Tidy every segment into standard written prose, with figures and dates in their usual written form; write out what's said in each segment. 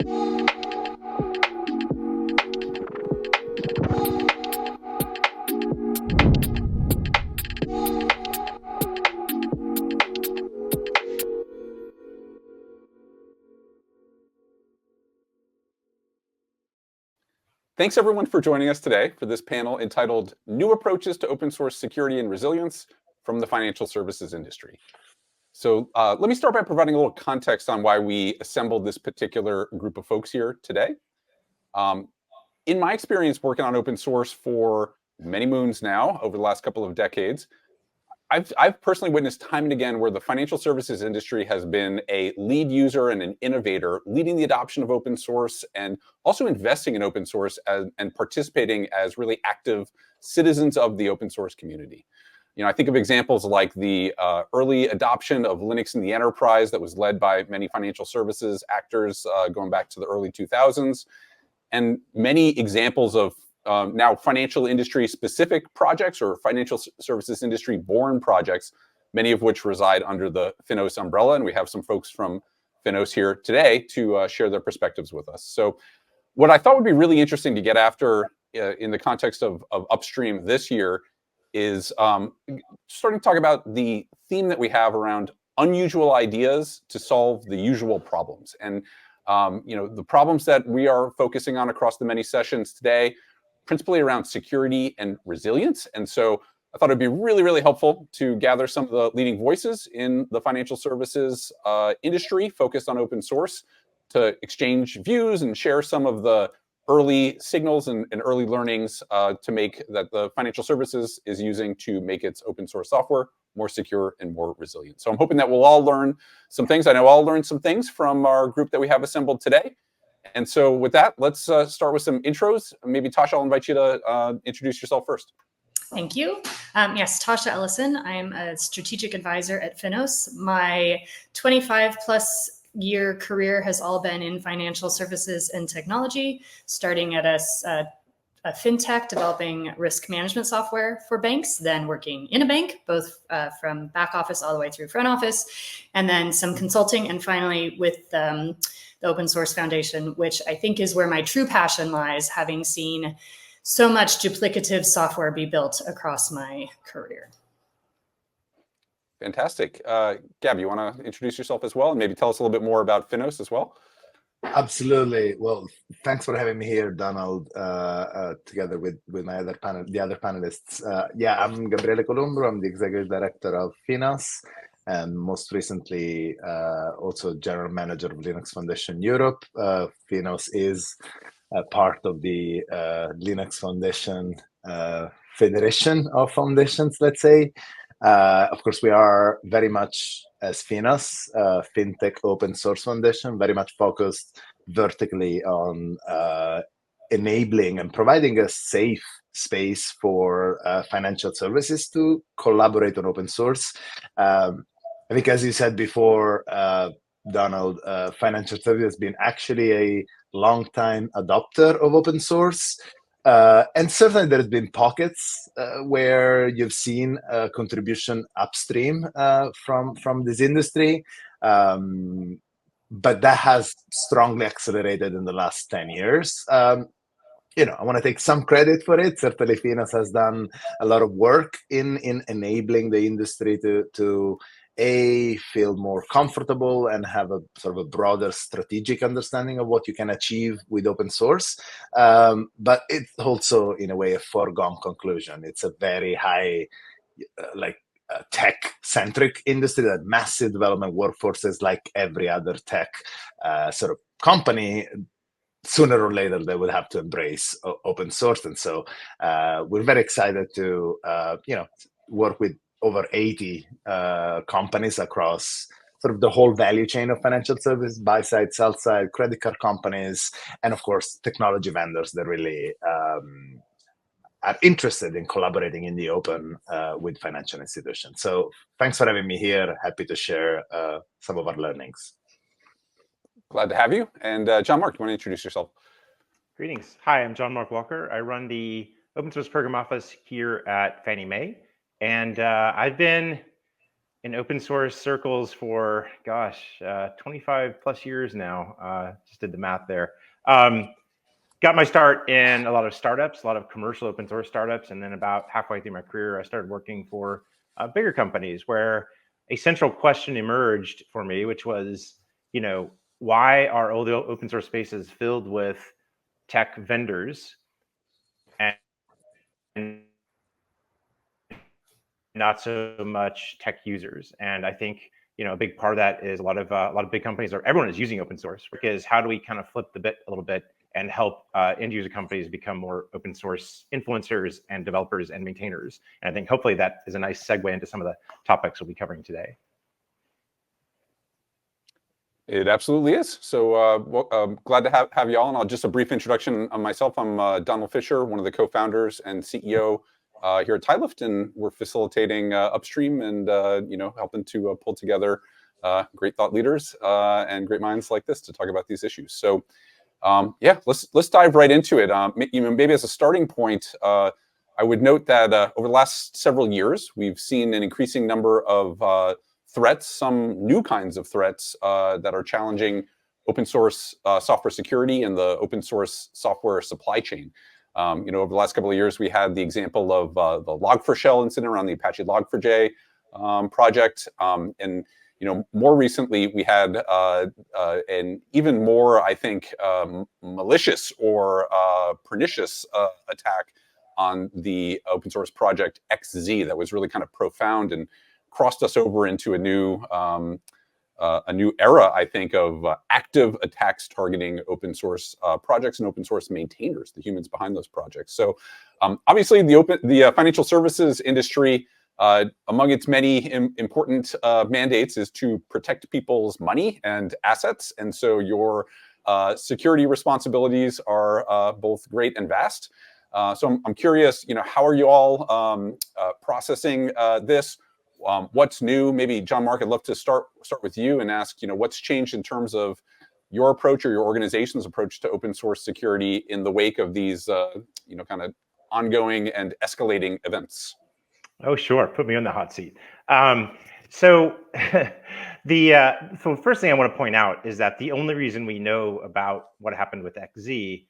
Thanks everyone for joining us today for this panel entitled New Approaches to Open Source Security and Resilience from the Financial Services Industry. So let me start by providing a little context on why we assembled this particular group of folks here today. In my experience working on open source for many moons now, over the last couple of decades, I've personally witnessed time and again where the financial services industry has been a lead user and an innovator, leading the adoption of open source and also investing in open source and participating as really active citizens of the open source community. You know, I think of examples like the early adoption of Linux in the enterprise that was led by many financial services actors going back to the early 2000s, and many examples of now financial industry specific projects or financial services industry born projects, many of which reside under the Finos umbrella. And we have some folks from Finos here today to share their perspectives with us. So what I thought would be really interesting to get after in the context of Upstream this year is starting to talk about the theme that we have around unusual ideas to solve the usual problems. And you know, the problems that we are focusing on across the many sessions today, principally around security and resilience. And so I thought it'd be really, really helpful to gather some of the leading voices in the financial services industry focused on open source to exchange views and share some of the early signals and early learnings to make that the financial services is using to make its open source software more secure and more resilient. So I'm hoping that we'll all learn some things. I know I'll learn some things from our group that we have assembled today. And so with that, let's start with some intros. Maybe Tasha, I'll invite you to introduce yourself first. Thank you. Yes, Tasha Ellison. I'm a strategic advisor at Finos. My 25 plus year career has all been in financial services and technology, starting at a fintech developing risk management software for banks, then working in a bank, both from back office all the way through front office, and then some consulting, and finally with the Open Source Foundation, which I think is where my true passion lies, having seen so much duplicative software be built across my career. Fantastic. Gab, you want to introduce yourself as well and maybe tell us a little bit more about Finos as well? Absolutely. Well, thanks for having me here, Donald, together with my other the other panelists. Yeah, I'm Gabriele Columbro. I'm the executive director of Finos, and most recently also general manager of Linux Foundation Europe. Finos is a part of the Linux Foundation Federation of Foundations, let's say. Of course, we are very much, as Finos, FinTech Open Source Foundation, very much focused vertically on enabling and providing a safe space for financial services to collaborate on open source. I think, as you said before, Donald, financial services has been actually a long-time adopter of open source. And certainly there's been pockets where you've seen a contribution upstream from this industry. But that has strongly accelerated in the last 10 years. You know, I want to take some credit for it. Certainly Finos has done a lot of work in enabling the industry to feel more comfortable and have a sort of a broader strategic understanding of what you can achieve with open source. But it's also, in a way, a foregone conclusion. It's a very high, tech-centric industry, that massive development workforces, like every other tech sort of company. Sooner or later, they will have to embrace open source. And so we're very excited to work with over 80 companies across sort of the whole value chain of financial service, buy side, sell side, credit card companies, and of course, technology vendors that really are interested in collaborating in the open with financial institutions. So thanks for having me here. Happy to share some of our learnings. Glad to have you. And John Mark, you want to introduce yourself? Greetings. Hi, I'm John Mark Walker. I run the Open Source Program Office here at Fannie Mae. And I've been in open source circles for, gosh, 25 plus years now. Just did the math there. Got my start in a lot of startups, a lot of commercial open source startups. And then about halfway through my career, I started working for bigger companies where a central question emerged for me, which was, why are all the open source spaces filled with tech vendors and not so much tech users? And I think a big part of that is a lot of big companies, or everyone is using open source, because how do we kind of flip the bit a little bit and help end user companies become more open source influencers and developers and maintainers? And I think hopefully that is a nice segue into some of the topics we'll be covering today. It absolutely is. So glad to have you all. And just a brief introduction on myself. I'm Donald Fisher, one of the co-founders and CEO here at Tidelift, and we're facilitating Upstream and helping to pull together great thought leaders and great minds like this to talk about these issues. So yeah, let's dive right into it. Maybe as a starting point, I would note that over the last several years, we've seen an increasing number of threats, some new kinds of threats that are challenging open source software security and the open source software supply chain. Over the last couple of years, we had the example of the Log4Shell incident around the Apache Log4j project, and more recently, we had an even more, I think, malicious or pernicious attack on the open source project XZ that was really kind of profound and crossed us over into a new era, I think, of active attacks targeting open source projects and open source maintainers, the humans behind those projects. So obviously, the financial services industry, among its many important mandates, is to protect people's money and assets. And so your security responsibilities are both great and vast. So I'm curious, how are you all processing this? What's new? Maybe John Mark, I'd love to start with you and ask, what's changed in terms of your approach or your organization's approach to open source security in the wake of these, kind of ongoing and escalating events? Oh, sure. Put me on the hot seat. So the first thing I want to point out is that the only reason we know about what happened with XZ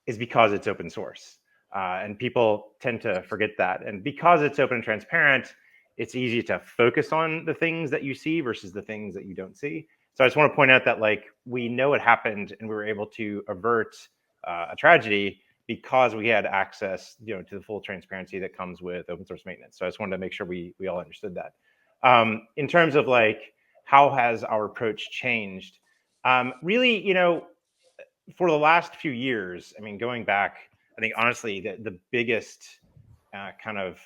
is because it's open source. And people tend to forget that. And because it's open and transparent, it's easy to focus on the things that you see versus the things that you don't see. So I just want to point out that we know it happened and we were able to avert a tragedy because we had access, to the full transparency that comes with open source maintenance. So I just wanted to make sure we all understood that. In terms of how has our approach changed? Really, for the last few years, going back, I think honestly the biggest kind of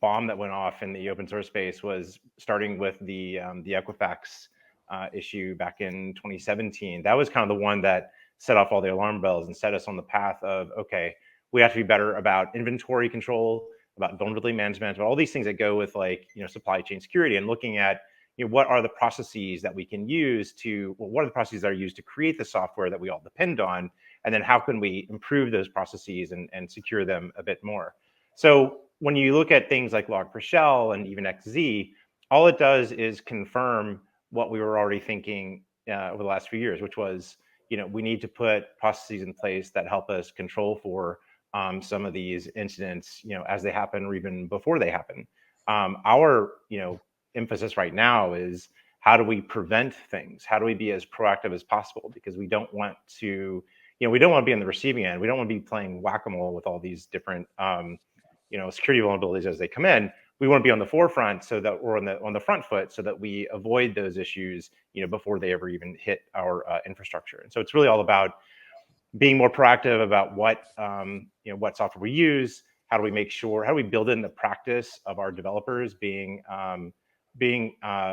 bomb that went off in the open source space was starting with the Equifax issue back in 2017. That was kind of the one that set off all the alarm bells and set us on the path of, okay, we have to be better about inventory control, about vulnerability management, about all these things that go with supply chain security, and looking at what are the processes that we can use what are the processes that are used to create the software that we all depend on, and then how can we improve those processes and secure them a bit more. So when you look at things like Log4Shell and even XZ, all it does is confirm what we were already thinking over the last few years, which was, we need to put processes in place that help us control for some of these incidents, as they happen or even before they happen. Our, emphasis right now is how do we prevent things? How do we be as proactive as possible? Because we don't want to, we don't want to be on the receiving end. We don't want to be playing whack-a-mole with all these different security vulnerabilities as they come in. We want to be on the forefront so that we're on the front foot so that we avoid those issues, before they ever even hit our infrastructure. And so it's really all about being more proactive about what software we use. How do we build in the practice of our developers being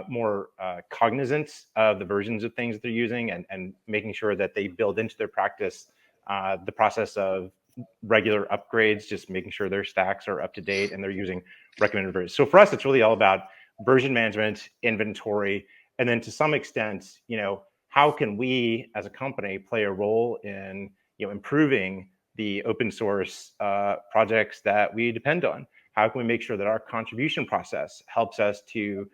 more cognizant of the versions of things that they're using, and making sure that they build into their practice the process of regular upgrades, just making sure their stacks are up to date and they're using recommended versions. So for us, it's really all about version management, inventory, and then to some extent, how can we as a company play a role in improving the open source projects that we depend on? How can we make sure that our contribution process helps us to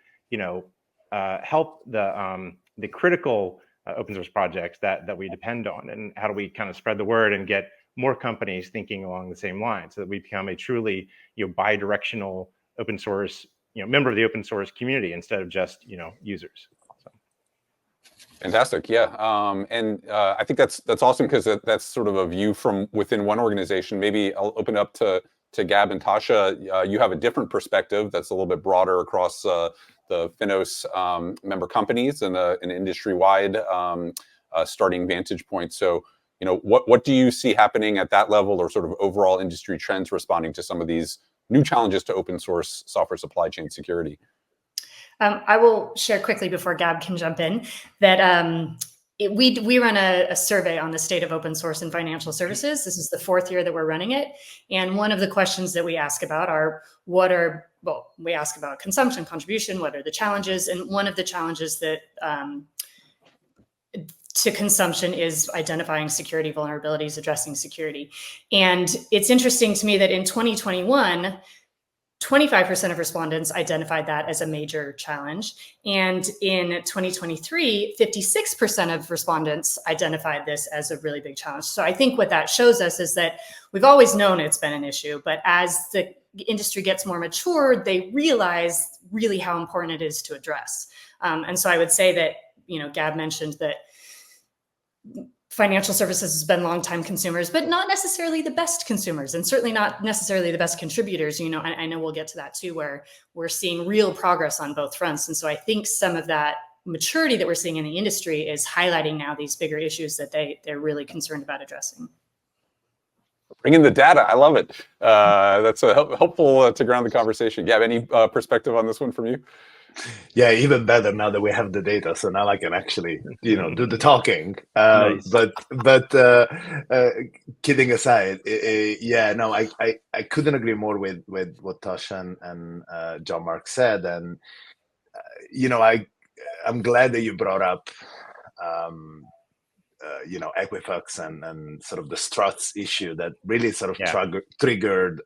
help the critical open source projects that we depend on, and how do we kind of spread the word and get more companies thinking along the same line, so that we become a truly bi-directional open source member of the open source community instead of just users. So. Fantastic, yeah, and I think that's awesome, because that's sort of a view from within one organization. Maybe I'll open up to Gab and Tasha. You have a different perspective that's a little bit broader across the Finos member companies and an industry-wide starting vantage point. So, what do you see happening at that level, or sort of overall industry trends responding to some of these new challenges to open source software supply chain security? I will share quickly before Gab can jump in that we run a survey on the state of open source and financial services. This is the 4th year that we're running it. And one of the questions that we ask about we ask about consumption, contribution, what are the challenges? And one of the challenges that to consumption is identifying security vulnerabilities, addressing security. And it's interesting to me that in 2021, 25% of respondents identified that as a major challenge. And in 2023, 56% of respondents identified this as a really big challenge. So I think what that shows us is that we've always known it's been an issue, but as the industry gets more mature, they realize really how important it is to address. And so I would say that, Gab mentioned that financial services has been longtime consumers, but not necessarily the best consumers, and certainly not necessarily the best contributors. I know we'll get to that too, where we're seeing real progress on both fronts. And so I think some of that maturity that we're seeing in the industry is highlighting now these bigger issues that they're really concerned about addressing. Bring in the data. I love it. That's helpful to ground the conversation. Gab, any perspective on this one from you? Yeah, even better now that we have the data. So now I can actually, do the talking. Nice. But kidding aside, I couldn't agree more with what Tasha and John Mark said. And I'm glad that you brought up Equifax and sort of the struts issue that really sort of triggered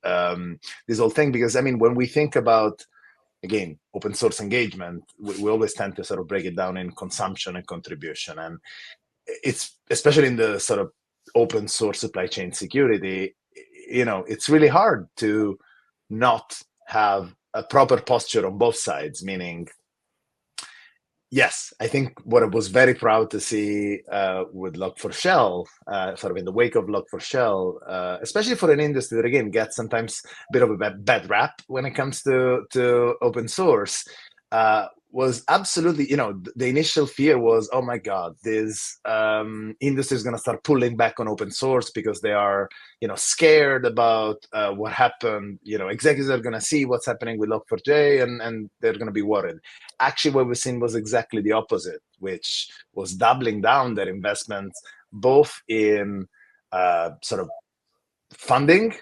this whole thing. Because when we think about, again, open source engagement, we always tend to sort of break it down in consumption and contribution. And it's, especially in the sort of open source supply chain security, it's really hard to not have a proper posture on both sides, meaning, yes, I think what I was very proud to see with Log4Shell, sort of in the wake of Log4Shell, especially for an industry that, again, gets sometimes a bit of a bad rap when it comes to open source, was absolutely, the initial fear was, oh my God, this industry is going to start pulling back on open source because they are, scared about what happened. Executives are going to see what's happening with Log4j and they're going to be worried. Actually, what we've seen was exactly the opposite, which was doubling down their investments, both in sort of funding,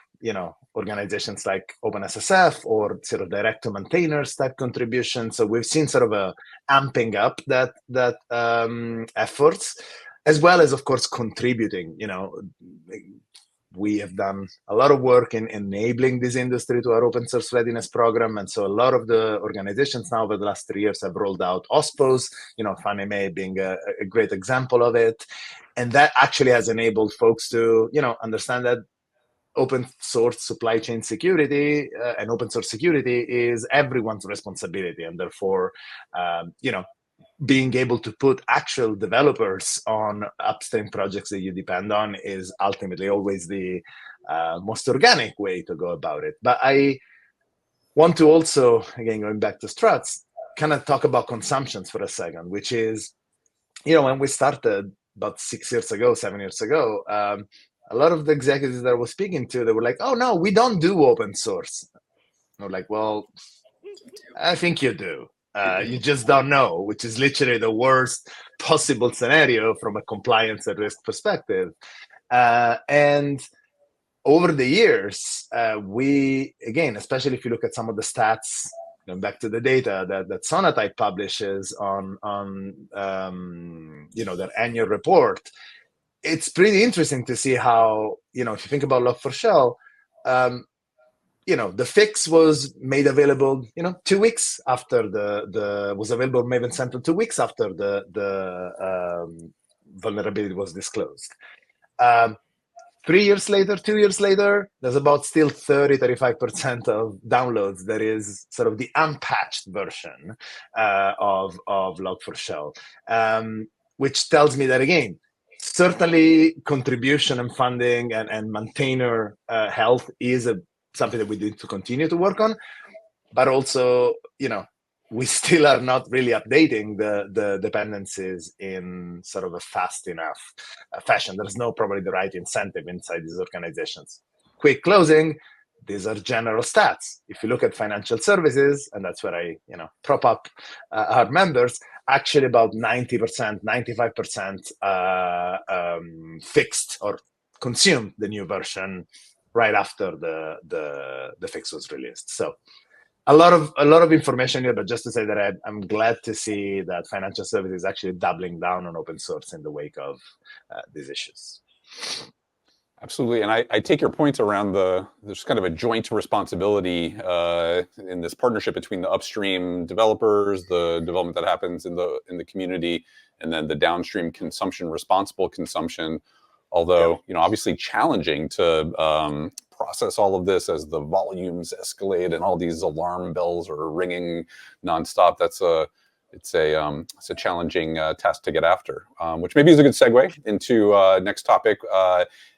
organizations like OpenSSF or sort of direct to maintainers type contributions. So we've seen sort of a amping up that efforts, as well as, of course, contributing. We have done a lot of work in enabling this industry to our open source readiness program. And so a lot of the organizations now over the last 3 years have rolled out OSPOs, Fannie Mae being a great example of it. And that actually has enabled folks to, understand that open source supply chain security and open source security is everyone's responsibility. And therefore, being able to put actual developers on upstream projects that you depend on is ultimately always the most organic way to go about it. But I want to also, again, going back to struts, kind of talk about consumptions for a second, which is, when we started about 7 years ago, a lot of the executives that I was speaking to, they were like, oh, no, we don't do open source. And we're like, well, I think you do. You just don't know, which is literally the worst possible scenario from a compliance and risk perspective. And over the years, we, again, especially if you look at some of the stats, going back to the data that Sonatype publishes on their annual report, it's pretty interesting to see how, if you think about Log4Shell, the fix was made available, 2 weeks after was available Maven Central 2 weeks after the vulnerability was disclosed. 3 years later, 2 years later, there's about still 35% of downloads that is sort of the unpatched version of Log4Shell, which tells me that, again, certainly contribution and funding and maintainer health is something that we need to continue to work on, but also, we still are not really updating the dependencies in sort of a fast enough fashion. There's no probably the right incentive inside these organizations. Quick closing, these are general stats. If you look at financial services, and that's where I prop up our members, actually about 90%, 95% fixed or consumed the new version right after the fix was released. So a lot of information here, but just to say that I'm glad to see that financial services is actually doubling down on open source in the wake of these issues. Absolutely, and I take your points around there's kind of a joint responsibility in this partnership between the upstream developers, the development that happens in the community, and then the downstream consumption, responsible consumption. Although obviously challenging to process all of this as the volumes escalate and all these alarm bells are ringing nonstop. It's a challenging task to get after, which maybe is a good segue into next topic.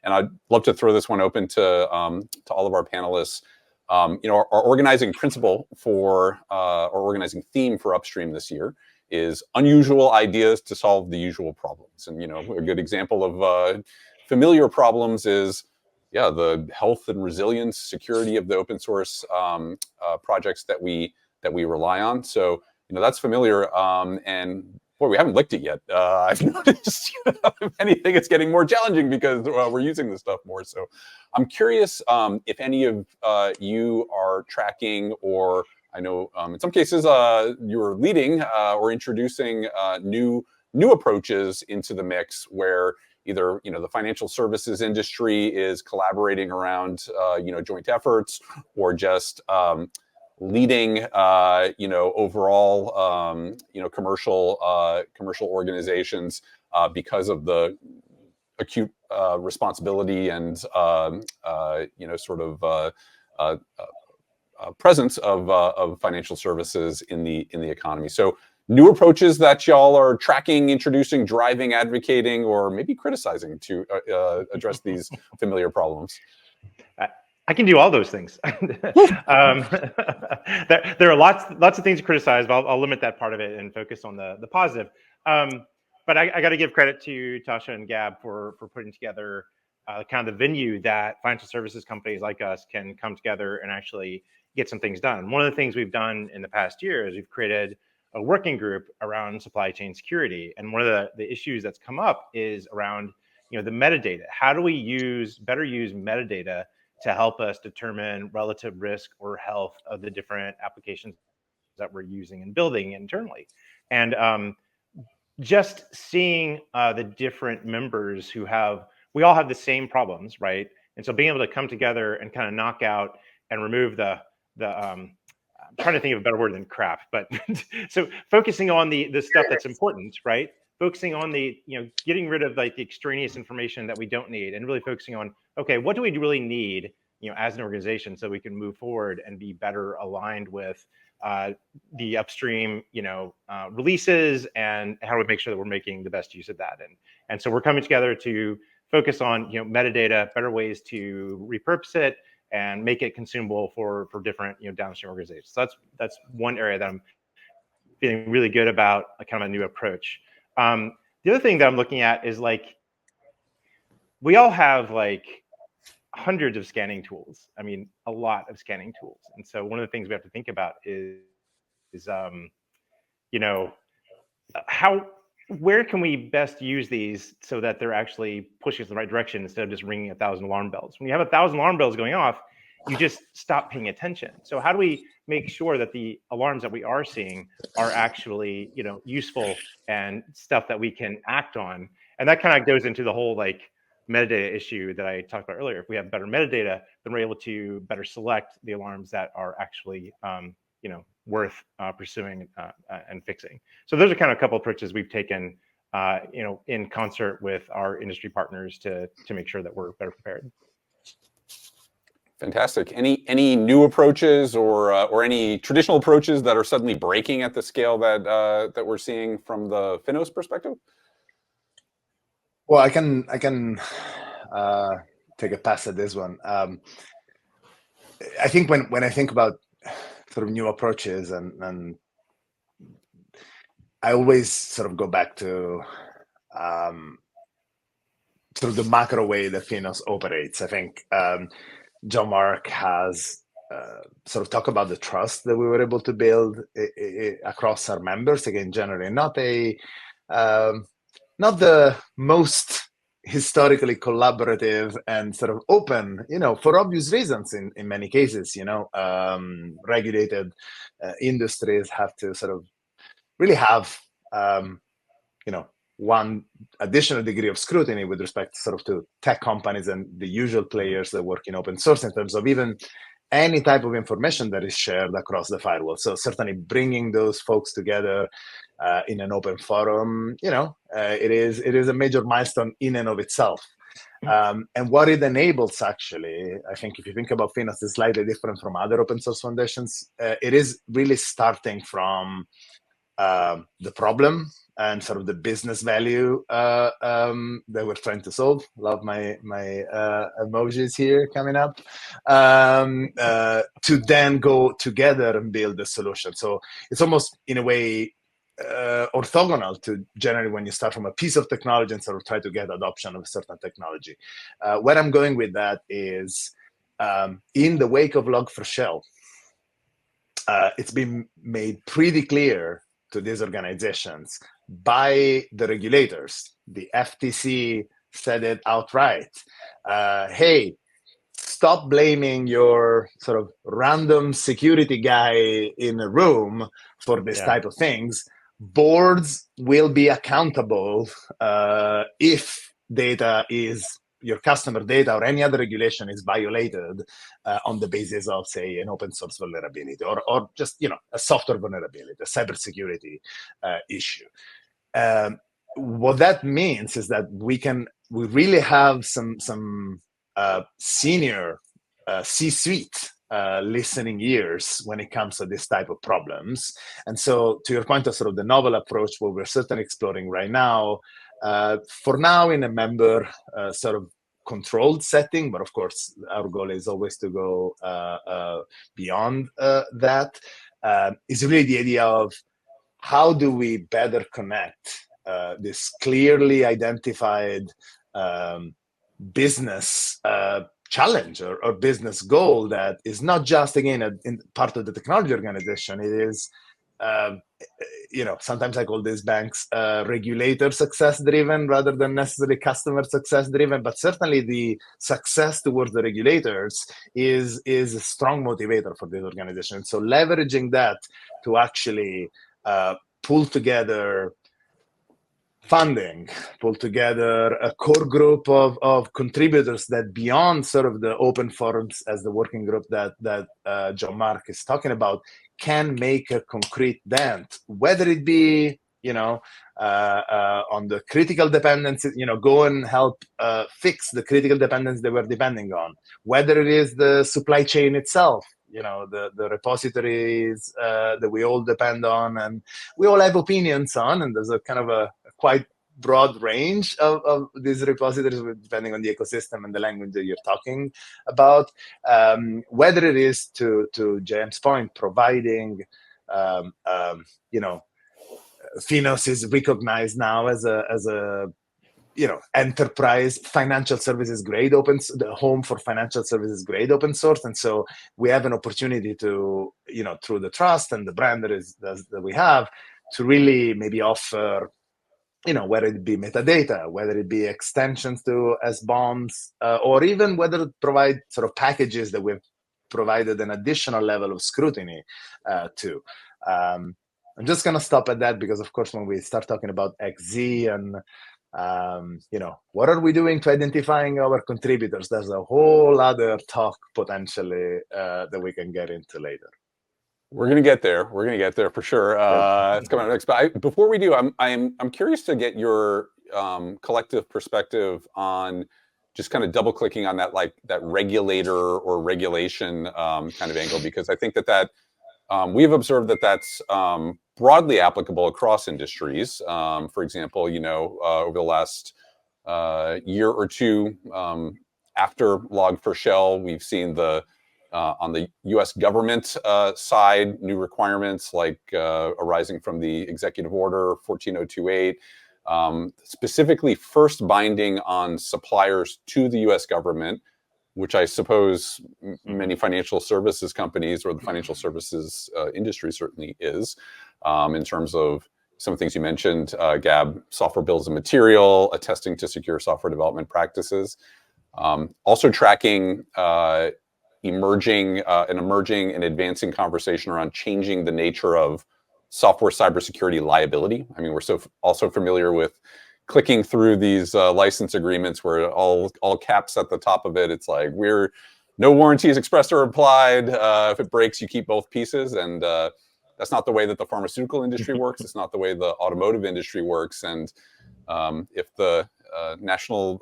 And I'd love to throw this one open to all of our panelists. Our organizing principle for our organizing theme for Upstream this year is unusual ideas to solve the usual problems. And a good example of familiar problems is the health and resilience, security of the open source projects that we rely on. So that's familiar, and boy, we haven't licked it yet. I've noticed, if anything, it's getting more challenging because we're using this stuff more. So I'm curious if any of you are tracking, or I know in some cases you're leading or introducing new approaches into the mix where either the financial services industry is collaborating around joint efforts, or just leading overall commercial organizations because of the acute responsibility and presence of financial services in the economy. So new approaches that y'all are tracking, introducing, driving, advocating, or maybe criticizing to address these familiar problems. I can do all those things. There are lots of things to criticize, but I'll limit that part of it and focus on the positive. But I got to give credit to Tasha and Gab for putting together kind of the venue that financial services companies like us can come together and actually get some things done. One of the things we've done in the past year is we've created a working group around supply chain security. And one of the issues that's come up is around the metadata. How do we better use metadata to help us determine relative risk or health of the different applications that we're using and building internally? And just seeing the different members we all have the same problems, right? And so being able to come together and kind of knock out and remove I'm trying to think of a better word than crap, but so focusing on the stuff that's important, right? Focusing on getting rid of like the extraneous information that we don't need, and really focusing on, okay, what do we really need, as an organization, so we can move forward and be better aligned with the upstream, releases, and how do we make sure that we're making the best use of that. And so we're coming together to focus on, metadata, better ways to repurpose it and make it consumable for different, downstream organizations. So that's one area that I'm feeling really good about, kind of a new approach. The other thing that I'm looking at is we all have hundreds of scanning tools. I mean, a lot of scanning tools. And so one of the things we have to think about is where can we best use these so that they're actually pushing us in the right direction instead of just ringing 1,000 alarm bells. When you have 1,000 alarm bells going off, you just stop paying attention. So how do we make sure that the alarms that we are seeing are actually, useful and stuff that we can act on? And that kind of goes into the whole metadata issue that I talked about earlier. If we have better metadata, then we're able to better select the alarms that are actually, worth pursuing and fixing. So those are kind of a couple approaches we've taken, in concert with our industry partners to make sure that we're better prepared. Fantastic. Any new approaches or any traditional approaches that are suddenly breaking at the scale that we're seeing from the Finos perspective? Well, I can take a pass at this one. I think when I think about sort of new approaches, and I always sort of go back to sort of the macro way that Finos operates. I think Jean-Marc has sort of talked about the trust that we were able to build across our members. Again, generally not the most historically collaborative and sort of open, for obvious reasons in many cases, regulated industries have to sort of really have, one additional degree of scrutiny with respect sort of to tech companies and the usual players that work in open source in terms of even any type of information that is shared across the firewall. So certainly bringing those folks together in an open forum, it is a major milestone in and of itself. And what it enables, actually, I think if you think about Finos, is slightly different from other open source foundations. It is really starting from the problem and sort of the business value that we're trying to solve. Love my emojis here coming up. To then go together and build a solution. So it's almost in a way orthogonal to generally when you start from a piece of technology and sort of try to get adoption of a certain technology. Where I'm going with that is in the wake of Log4Shell, it's been made pretty clear to these organizations by the regulators. The FTC said it outright. Hey, stop blaming your sort of random security guy in a room for this type of things. Boards will be accountable if data is your customer data or any other regulation is violated on the basis of, say, an open source vulnerability or just, a software vulnerability, a cybersecurity issue. What that means is that we really have some senior C-suite listening ears when it comes to this type of problems. And so to your point of sort of the novel approach, what we're certainly exploring right now, for now in a member sort of controlled setting, but of course our goal is always to go beyond that, is really the idea of how do we better connect this clearly identified business challenge or business goal that is not just, again, in part of the technology organization. It is, sometimes I call these banks regulator success driven rather than necessarily customer success driven, but certainly the success towards the regulators is a strong motivator for this organization. So leveraging that to actually pull together funding, pull together a core group of contributors that beyond sort of the open forums as the working group that Jean-Marc is talking about can make a concrete dent, whether it be, on the critical dependencies, go and help fix the critical dependence they were depending on, whether it is the supply chain itself, the repositories that we all depend on and we all have opinions on, and there's a kind of a quite broad range of these repositories depending on the ecosystem and the language that you're talking about, whether it is to James' point, providing, Finos is recognized now as a enterprise financial services grade the home for financial services grade open source. And so we have an opportunity to, through the trust and the brand that we have, to really maybe offer, whether it be metadata, whether it be extensions to SBOMs, or even whether to provide sort of packages that we've provided an additional level of scrutiny to. I'm just going to stop at that because, of course, when we start talking about XZ and What are we doing to identifying our contributors? There's a whole other talk potentially that we can get into later. We're gonna get there. We're gonna get there for sure. It's coming up next. But before we do, I'm curious to get your collective perspective on just kind of double clicking on that, like that regulator or regulation kind of angle, because I think that we've observed that that's broadly applicable across industries. For example, over the last year or two after Log4Shell, we've seen on the U.S. government side, new requirements like arising from the Executive Order 14028, specifically first binding on suppliers to the U.S. government, which I suppose many financial services companies or the financial services industry certainly is, in terms of some of the things you mentioned, Gab, software bills of material, attesting to secure software development practices, also tracking emerging and advancing conversation around changing the nature of software cybersecurity liability. I mean, we're also familiar with clicking through these license agreements where all caps at the top of it. It's like no warranties expressed or implied. If it breaks, you keep both pieces, and that's not the way that the pharmaceutical industry works. It's not the way the automotive industry works. And if the National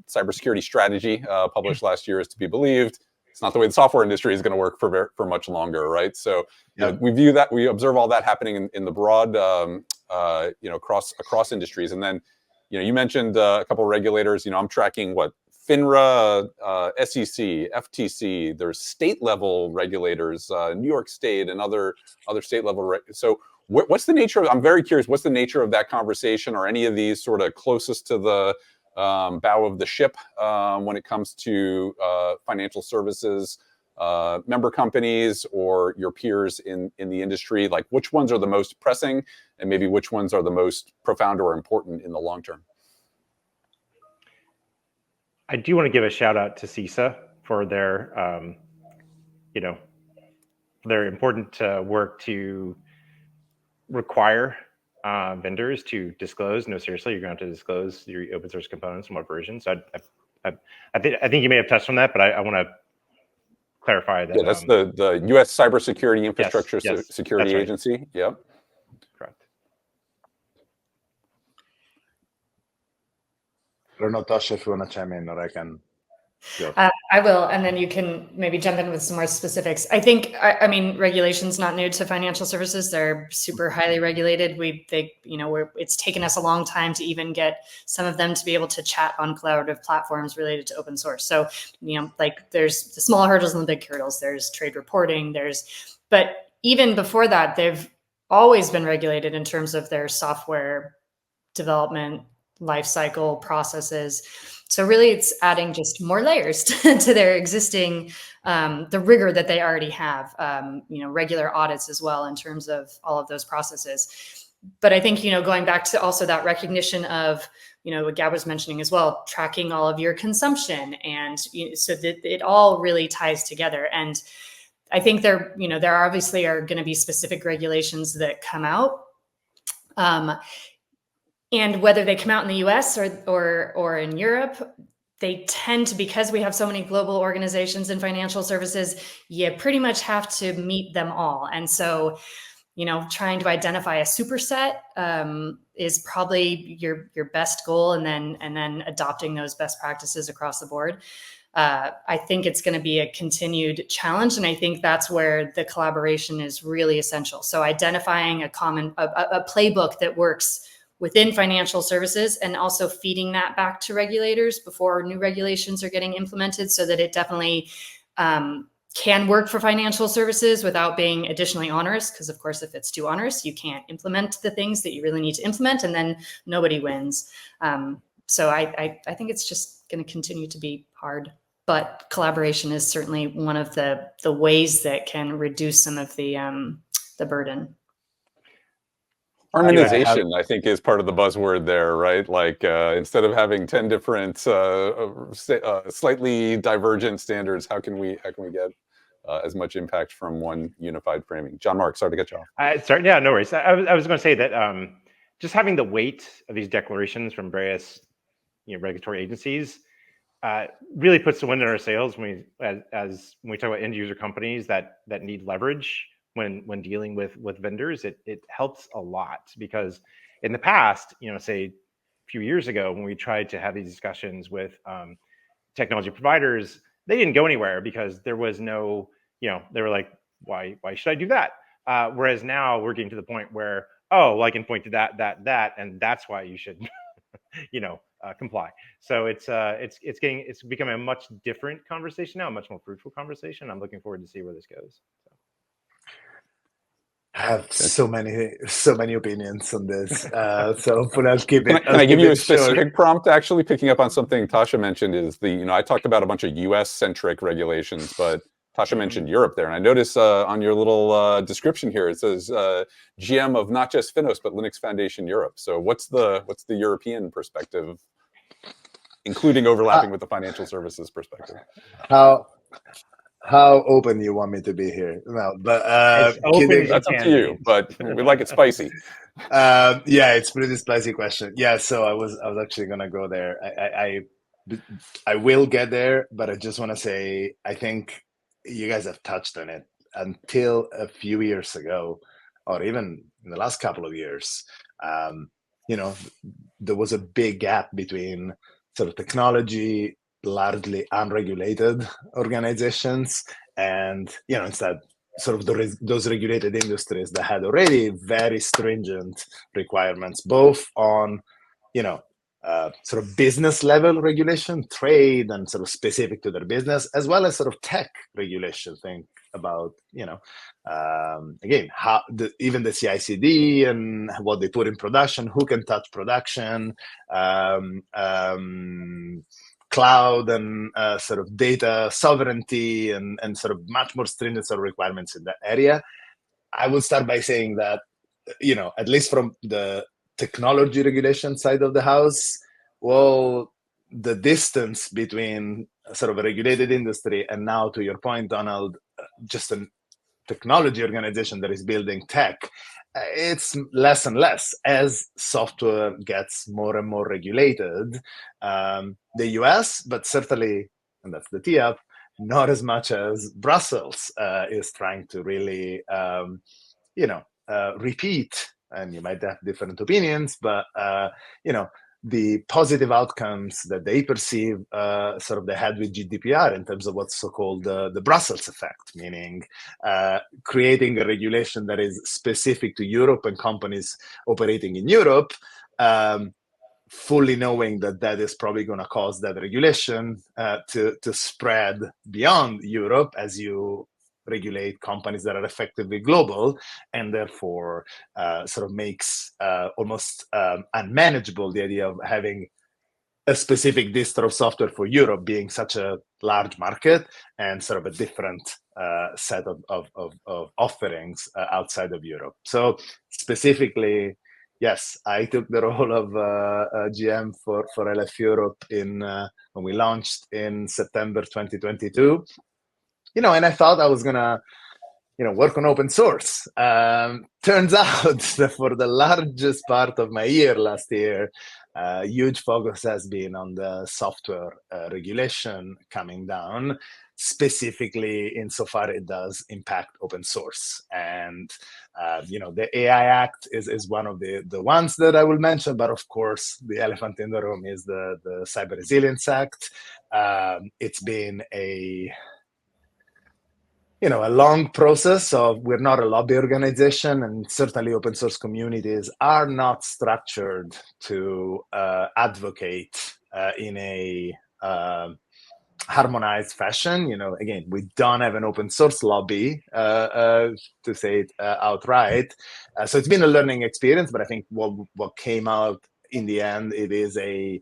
Cybersecurity Strategy published last year is to be believed, it's not the way the software industry is going to work for much longer, right? So we observe all that happening in the broad, across industries. And then, you mentioned a couple of regulators. I'm tracking FINRA, SEC, FTC. There's state level regulators, New York State and other state level. So what's the nature of? I'm very curious. What's the nature of that conversation? Or any of these sort of closest to the bow of the ship when it comes to financial services member companies or your peers in the industry? Like, which ones are the most pressing, and maybe which ones are the most profound or important in the long term? I do want to give a shout out to CISA for their, their important work to require vendors to disclose. No, seriously, you're going to have to disclose your open source components and what version. So I think you may have touched on that, but I want to clarify that. Yeah, that's the U.S. Cybersecurity Infrastructure yes, Security Agency. Yep. Correct. I don't know, Tasha, if you want to chime in, or I can. I will, and then you can maybe jump in with some more specifics. I think, I mean, regulation's not new to financial services. They're super highly regulated. It's taken us a long time to even get some of them to be able to chat on collaborative platforms related to open source. So, there's the small hurdles and the big hurdles. There's trade reporting. But even before that, they've always been regulated in terms of their software development lifecycle processes. So really, it's adding just more layers to their existing, the rigor that they already have, regular audits as well in terms of all of those processes. But I think, going back to also that recognition of, what Gab was mentioning as well, tracking all of your consumption, and so that it all really ties together. And I think there obviously are going to be specific regulations that come out. And whether they come out in the US or in Europe, they tend to, because we have so many global organizations in financial services, you pretty much have to meet them all. And so, trying to identify a superset is probably your best goal, and then adopting those best practices across the board. I think it's going to be a continued challenge, and I think that's where the collaboration is really essential. So identifying a playbook that works within financial services, and also feeding that back to regulators before new regulations are getting implemented, so that it definitely can work for financial services without being additionally onerous. Because of course, if it's too onerous, you can't implement the things that you really need to implement, and then nobody wins. So I think it's just going to continue to be hard, but collaboration is certainly one of the ways that can reduce some of the burden. Harmonization, I think, is part of the buzzword there, right? Like instead of having 10 different slightly divergent standards, how can we get as much impact from one unified framing? John Mark, sorry to get you off. Sorry, yeah, no worries. I was going to say that just having the weight of these declarations from various regulatory agencies really puts the wind in our sails when we talk about end user companies that need leverage when dealing with vendors. It helps a lot, because in the past, say a few years ago, when we tried to have these discussions with technology providers, they didn't go anywhere because there was no, they were like, why should I do that? Whereas now we're getting to the point where, oh, well, I can point to that, and that's why you should, comply. So it's becoming a much different conversation now, a much more fruitful conversation. I'm looking forward to see where this goes. So. I have so many opinions on this, but I'll keep it. Can I give you a specific short. prompt? Actually, picking up on something Tasha mentioned is I talked about a bunch of U.S. centric regulations, but Tasha mentioned Europe there, and I notice on your little description here it says GM of not just Finos but Linux Foundation Europe. So what's the European perspective, including overlapping with the financial services perspective? How open you want me to be here? No, but that's up to you. But we like it spicy. Yeah, it's pretty spicy question. Yeah, so I was actually gonna go there. I will get there, but I just want to say I think you guys have touched on it. Until a few years ago, or even in the last couple of years, there was a big gap between sort of technology, largely unregulated organizations, and instead sort of those regulated industries that had already very stringent requirements, both on sort of business level regulation, trade, and sort of specific to their business, as well as sort of tech regulation. Think about again how even the CI/CD and what they put in production, who can touch production, cloud and sort of data sovereignty and sort of much more stringent sort of requirements in that area. I would start by saying that, at least from the technology regulation side of the house, well, the distance between sort of a regulated industry and now, to your point, Donald, just a technology organization that is building tech, it's less and less as software gets more and more regulated. The US, but certainly, and that's the tee up, not as much as Brussels is trying to really, repeat. And you might have different opinions, but the positive outcomes that they perceive sort of they had with GDPR in terms of what's so-called the Brussels effect, meaning creating a regulation that is specific to Europe and companies operating in Europe, fully knowing that is probably going to cause that regulation to spread beyond Europe as you regulate companies that are effectively global, and therefore sort of makes almost unmanageable the idea of having a specific distro of software for Europe being such a large market and sort of a different set of offerings outside of Europe. So specifically, yes, I took the role of GM for LF Europe when we launched in September 2022. And I thought I was gonna, work on open source. Turns out that for the largest part of my year last year, huge focus has been on the software regulation coming down, specifically insofar it does impact open source. And the AI Act is one of the ones that I will mention, but of course the elephant in the room is the Cyber Resilience Act. It's been a long process of, we're not a lobby organization, and certainly open source communities are not structured to advocate in a harmonized fashion. Again, we don't have an open source lobby, to say it outright. So it's been a learning experience, but I think what came out in the end, it is a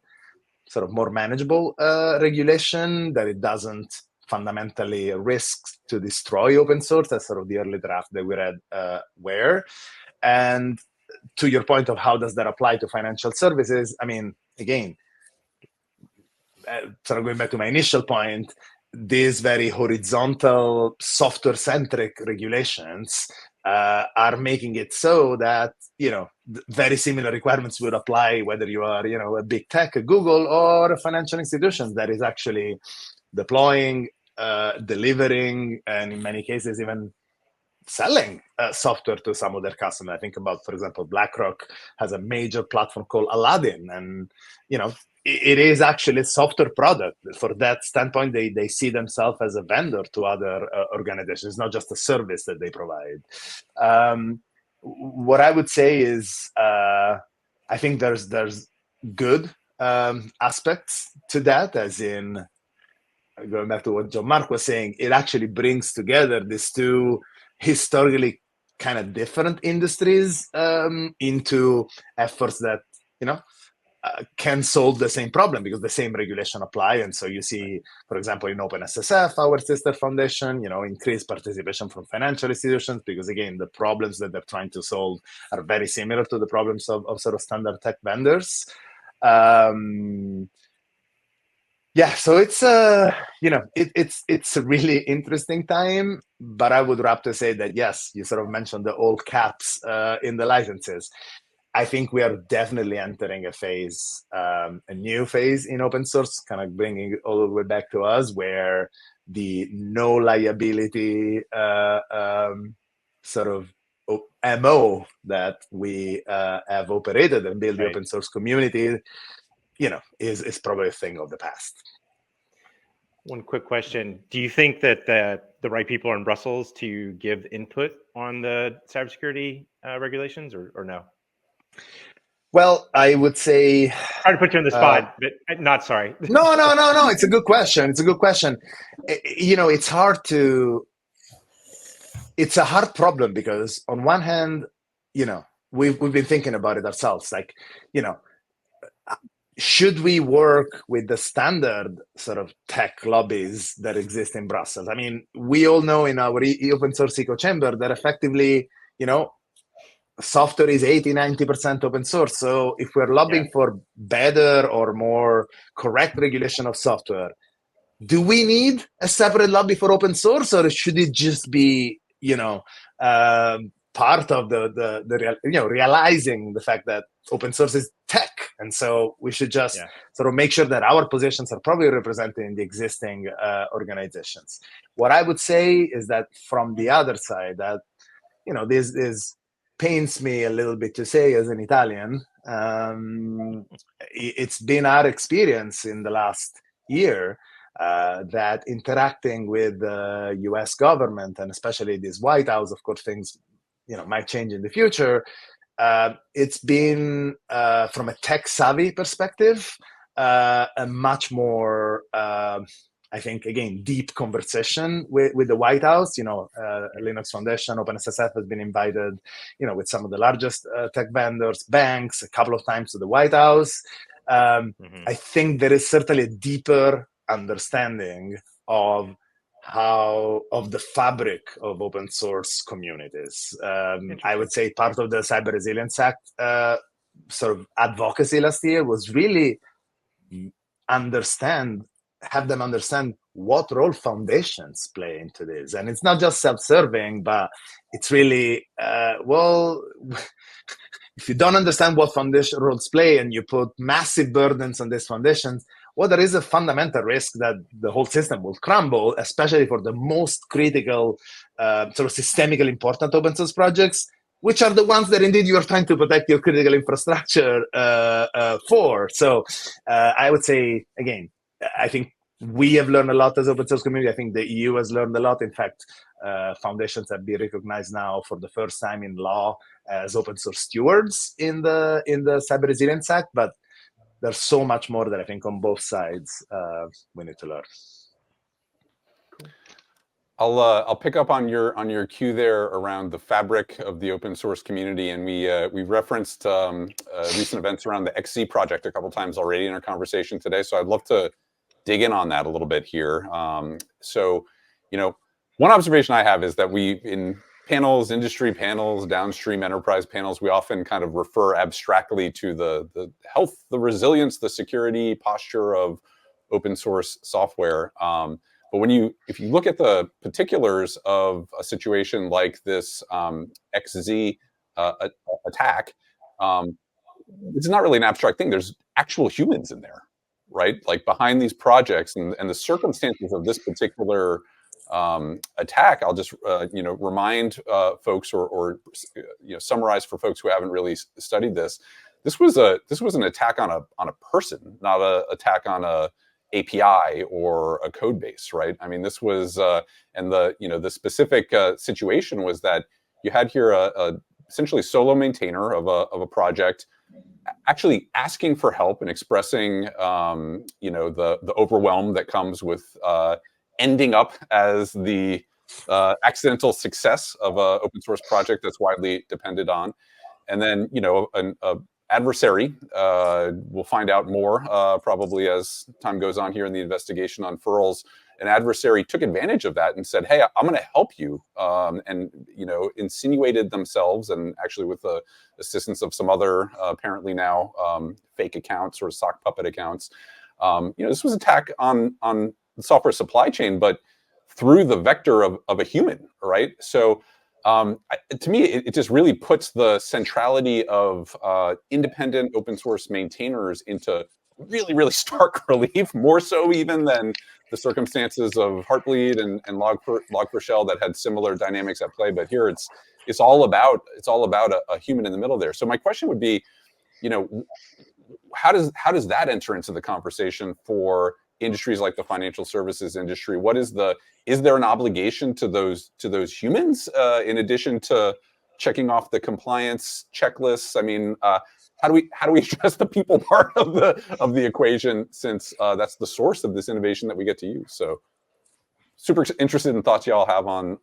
sort of more manageable regulation, that it doesn't fundamentally risks to destroy open source, as sort of the early draft that we read were. And to your point of how does that apply to financial services, I mean, again, sort of going back to my initial point, these very horizontal, software-centric regulations are making it so that, very similar requirements would apply whether you are, a big tech, a Google, or a financial institution that is actually deploying, delivering, and in many cases even selling software to some of their customers. I think about, for example, BlackRock has a major platform called Aladdin, and it is actually a software product. For that standpoint, they see themselves as a vendor to other organizations. It's not just a service that they provide. What I would say is, I think there's good aspects to that, as in, going back to what John Mark was saying, it actually brings together these two historically kind of different industries into efforts that can solve the same problem, because the same regulation apply. And so you see, for example, in OpenSSF, our sister foundation, increased participation from financial institutions, because again, the problems that they're trying to solve are very similar to the problems of sort of standard tech vendors. Yeah, so it's it's a really interesting time, but I would wrap to say that, yes, you sort of mentioned the old caps in the licenses. I think we are definitely entering a phase, a new phase in open source, kind of bringing it all the way back to us, where the no liability sort of MO that we have operated and built the open source community, is probably a thing of the past. One quick question. Do you think that the right people are in Brussels to give input on the cybersecurity regulations, or no? Well, I would say... Try to put you on the spot, but not sorry. No. It's a good question. It's hard to... It's a hard problem, because on one hand, we've been thinking about it ourselves. Like, should we work with the standard sort of tech lobbies that exist in Brussels? I mean, we all know in our open source eco chamber that effectively, software is 80-90% open source. So if we're lobbying for better or more correct regulation of software, do we need a separate lobby for open source, or should it just be, part of the realizing the fact that open source is tech, and so we should just sort of make sure that our positions are probably represented in the existing organizations. What I would say is that from the other side, that this pains me a little bit to say as an Italian. It's been our experience in the last year that interacting with the U.S. government, and especially this White House, of course, things might change in the future. It's been, from a tech-savvy perspective, a much more, I think, again, deep conversation with the White House. Linux Foundation, OpenSSF has been invited, with some of the largest tech vendors, banks, a couple of times to the White House. I think there is certainly a deeper understanding of the fabric of open source communities. I would say part of the Cyber Resilience Act sort of advocacy last year was really have them understand what role foundations play into this. And it's not just self-serving, but it's really, if you don't understand what foundation roles play and you put massive burdens on these foundations, there is a fundamental risk that the whole system will crumble, especially for the most critical, sort of systemically important open source projects, which are the ones that indeed you are trying to protect your critical infrastructure for. So I would say, again, I think we have learned a lot as open source community. I think the EU has learned a lot. In fact, foundations have been recognized now for the first time in law as open source stewards in the Cyber Resilience Act. But there's so much more that I think on both sides we need to learn. I'll pick up on your cue there around the fabric of the open source community, and we referenced recent events around the XZ project a couple times already in our conversation today. So I'd love to dig in on that a little bit here. One observation I have is that we, in panels, industry panels, downstream enterprise panels, we often kind of refer abstractly to the health, the resilience, the security posture of open source software. But But if you look at the particulars of a situation like this XZ attack, it's not really an abstract thing. There's actual humans in there, right? Like behind these projects, and the circumstances of this particular attack. I'll just remind folks, or summarize for folks who haven't really studied this. This was an attack on a person, not an attack on a API or a code base, right? I mean, this was and the specific situation was that you had here a essentially solo maintainer of a project actually asking for help and expressing the overwhelm that comes with ending up as the accidental success of an open source project that's widely depended on. And then an adversary, we'll find out more probably as time goes on here and the investigation unfurls. An adversary took advantage of that and said, "Hey, I'm going to help you," and insinuated themselves, and actually with the assistance of some other apparently now fake accounts or sock puppet accounts. This was an attack on the software supply chain, but through the vector of a human, right? So to me, it just really puts the centrality of independent open source maintainers into really, really stark relief, more so even than the circumstances of Heartbleed and Log4Shell that had similar dynamics at play. But here it's all about a human in the middle there. So my question would be, how does that enter into the conversation for industries like the financial services industry? Is there an obligation to those humans in addition to checking off the compliance checklists? I mean, how do we address the people part of the equation, since that's the source of this innovation that we get to use? So, super interested in thoughts y'all have on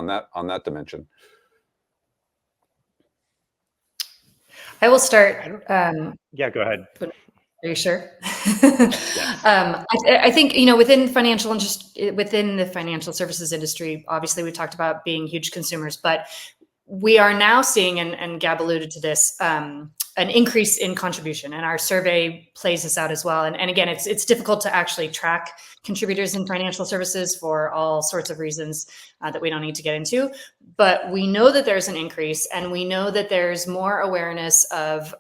that dimension. I will start. Yeah, go ahead. Are you sure? I think within the financial services industry, obviously we talked about being huge consumers, but we are now seeing, and Gab alluded to this, an increase in contribution, and our survey plays this out as well. And again, it's difficult to actually track contributors in financial services for all sorts of reasons that we don't need to get into. But we know that there's an increase, and we know that there's more awareness of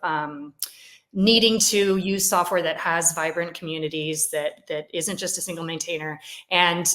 needing to use software that has vibrant communities, that isn't just a single maintainer. And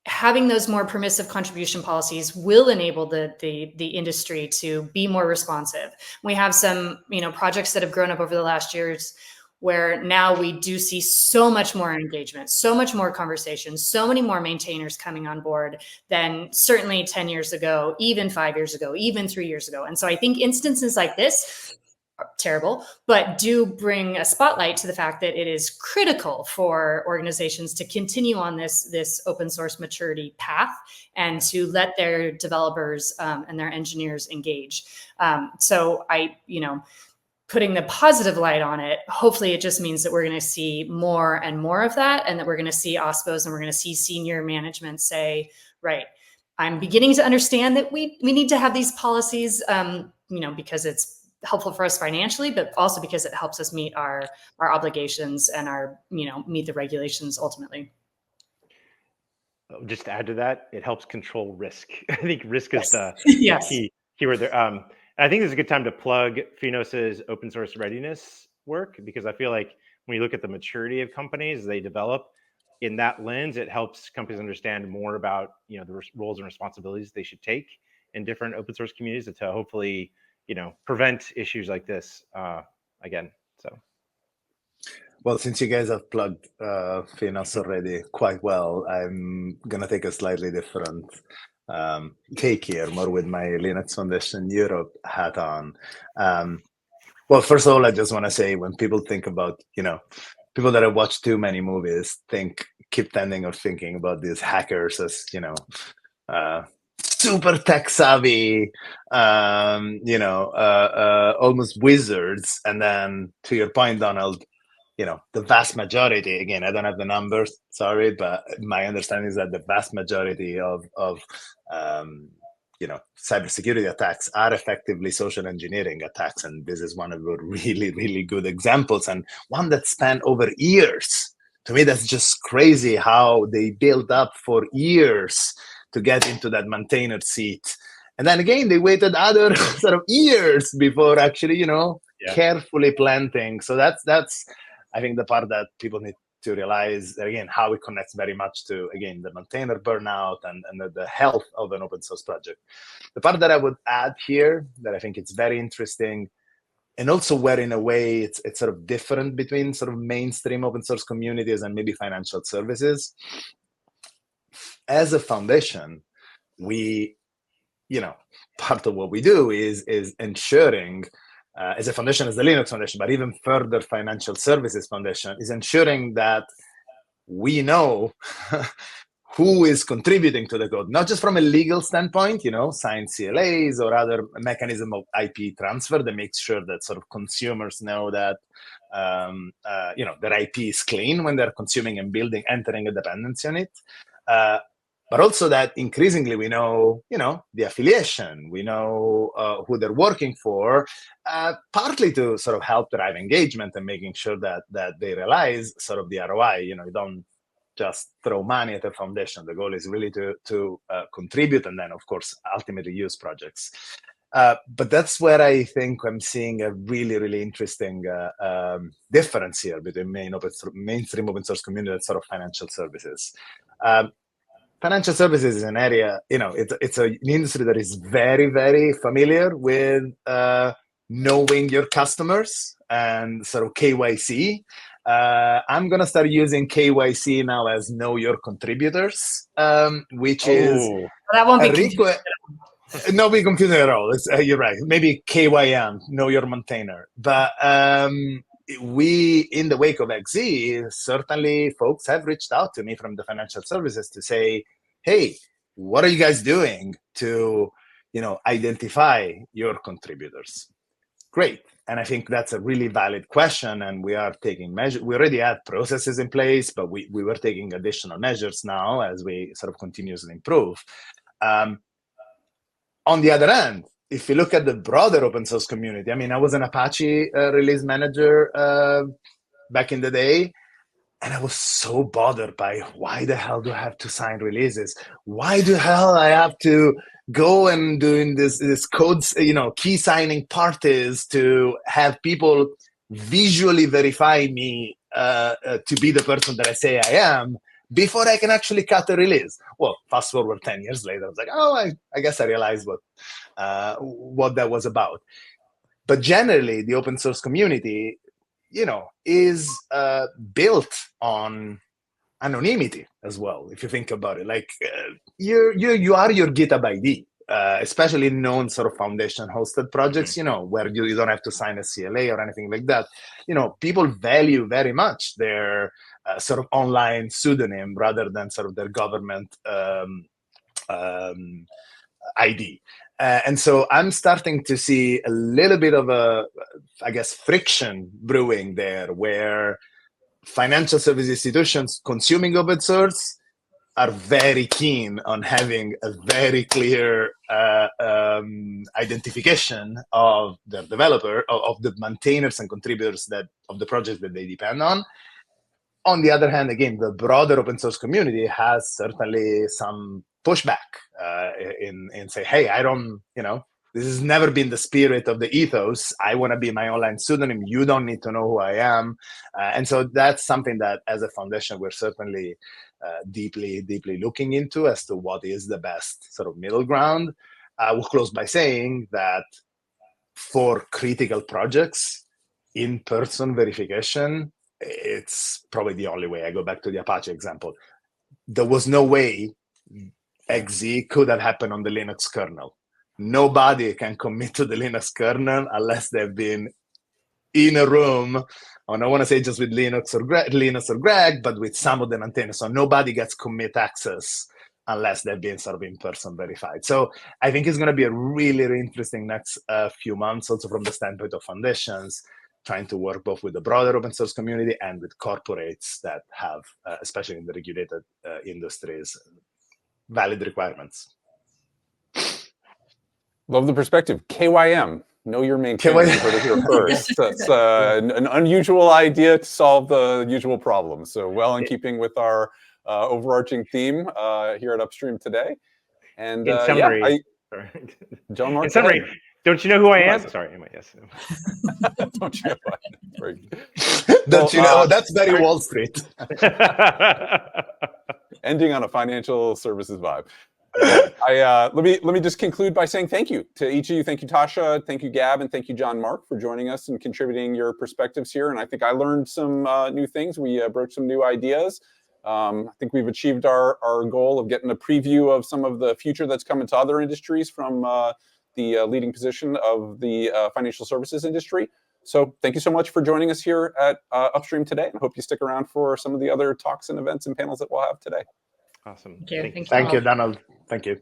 having those more permissive contribution policies will enable the industry to be more responsive. We have some projects that have grown up over the last years where now we do see so much more engagement, so much more conversation, so many more maintainers coming on board than certainly 10 years ago, even 5 years ago, even 3 years ago. And so I think instances like this are terrible, but do bring a spotlight to the fact that it is critical for organizations to continue on this open source maturity path and to let their developers and their engineers engage. So putting the positive light on it, hopefully it just means that we're going to see more and more of that, and that we're going to see OSPOs and we're going to see senior management say, right, I'm beginning to understand that we need to have these policies, because it's helpful for us financially, but also because it helps us meet our obligations and meet the regulations ultimately. Just to add to that, it helps control risk. I think risk is the key keyword there. And I think this is a good time to plug Finos's open source readiness work, because I feel like when you look at the maturity of companies they develop in that lens, it helps companies understand more about the roles and responsibilities they should take in different open source communities to hopefully prevent issues like this again. So, well, since you guys have plugged Finos already quite well, I'm gonna take a slightly different take here, more with my Linux Foundation Europe hat on. Well, first of all, I just want to say, when people think about people that have watched too many movies keep tending of thinking about these hackers as super tech savvy, almost wizards. And then, to your point, Donald, the vast majority, again, I don't have the numbers, sorry, but my understanding is that the vast majority of cybersecurity attacks are effectively social engineering attacks. And this is one of the really, really good examples, and one that spanned over years. To me, that's just crazy how they built up for years to get into that maintainer seat. And then again, they waited other sort of years before actually, carefully planting. So that's I think the part that people need to realize, again, how it connects very much to, again, the maintainer burnout and the health of an open source project. The part that I would add here that I think it's very interesting, and also where in a way it's sort of different between sort of mainstream open source communities and maybe financial services. As a foundation, we, part of what we do is ensuring, as a foundation, as the Linux Foundation, but even further financial services foundation, is ensuring that we know who is contributing to the code, not just from a legal standpoint, signed CLAs or other mechanism of IP transfer that makes sure that sort of consumers know that, their IP is clean when they're consuming and building, entering a dependency on it. But also that increasingly we know, the affiliation, we know who they're working for, partly to sort of help drive engagement and making sure that they realize sort of the ROI. You don't just throw money at a foundation. The goal is really to contribute and then, of course, ultimately use projects. But that's where I think I'm seeing a really, really interesting difference here between mainstream open source community and sort of financial services. Financial services is an area, it's an industry that is very, very familiar with knowing your customers and sort of KYC. I'm going to start using KYC now as know your contributors, which is that won't be confusing. No, be confusing at all. You're right. Maybe KYM, know your maintainer. But we, in the wake of XZ, certainly folks have reached out to me from the financial services to say, hey, what are you guys doing to, identify your contributors? Great. And I think that's a really valid question. And we are taking measures. We already had processes in place, but we were taking additional measures now as we sort of continuously improve. On the other hand, if you look at the broader open source community, I was an Apache release manager back in the day, and I was so bothered by why the hell do I have to sign releases? Why the hell I have to go and doing this codes, key signing parties to have people visually verify me to be the person that I say I am before I can actually cut a release. Well, fast forward 10 years later, I was like, I guess I realized what that was about. But generally, the open source community, is built on anonymity as well. If you think about it, like you are your GitHub ID, especially in known sort of foundation hosted projects, where you don't have to sign a CLA or anything like that. People value very much their sort of online pseudonym rather than sort of their government ID. And so I'm starting to see a little bit of friction brewing there, where financial service institutions consuming open source are very keen on having a very clear identification of their developer, of the maintainers and contributors of the projects that they depend on. On the other hand, again, the broader open source community has certainly some pushback in say, hey, I don't, this has never been the spirit of the ethos. I want to be my online pseudonym. You don't need to know who I am. And so that's something that as a foundation, we're certainly deeply, deeply looking into as to what is the best sort of middle ground. We'll close by saying that for critical projects, in-person verification, it's probably the only way. I go back to the Apache example. There was no way XZ could have happened on the Linux kernel. Nobody can commit to the Linux kernel unless they've been in a room, and I want to say just with Linus or Greg, but with some of the maintainers. So nobody gets commit access unless they've been sort of in-person verified. So I think it's going to be a really, really interesting next few months, also from the standpoint of foundations, trying to work both with the broader open source community and with corporates that have, especially in the regulated industries, valid requirements. Love the perspective. KYM, Know your main Can channel. we- You heard it here first. That's an unusual idea to solve the usual problem. So well in keeping with our overarching theme here at Upstream today. And In summary, John Mark, in summary, don't you know who I am? Summarize it. Sorry, anyway, yes. don't you know? Right. Don't you know? Well, That's very Wall Street. ending on a financial services vibe. Let me just conclude by saying thank you to each of you. Thank you, Tasha. Thank you, Gab, and thank you, John Mark, for joining us and contributing your perspectives here. And I think I learned some new things. We broached some new ideas. I think we've achieved our goal of getting a preview of some of the future that's coming to other industries from the leading position of the financial services industry. So thank you so much for joining us here at Upstream today, and I hope you stick around for some of the other talks and events and panels that we'll have today. Awesome. Thank you. Thank you, all. Donald. Thank you.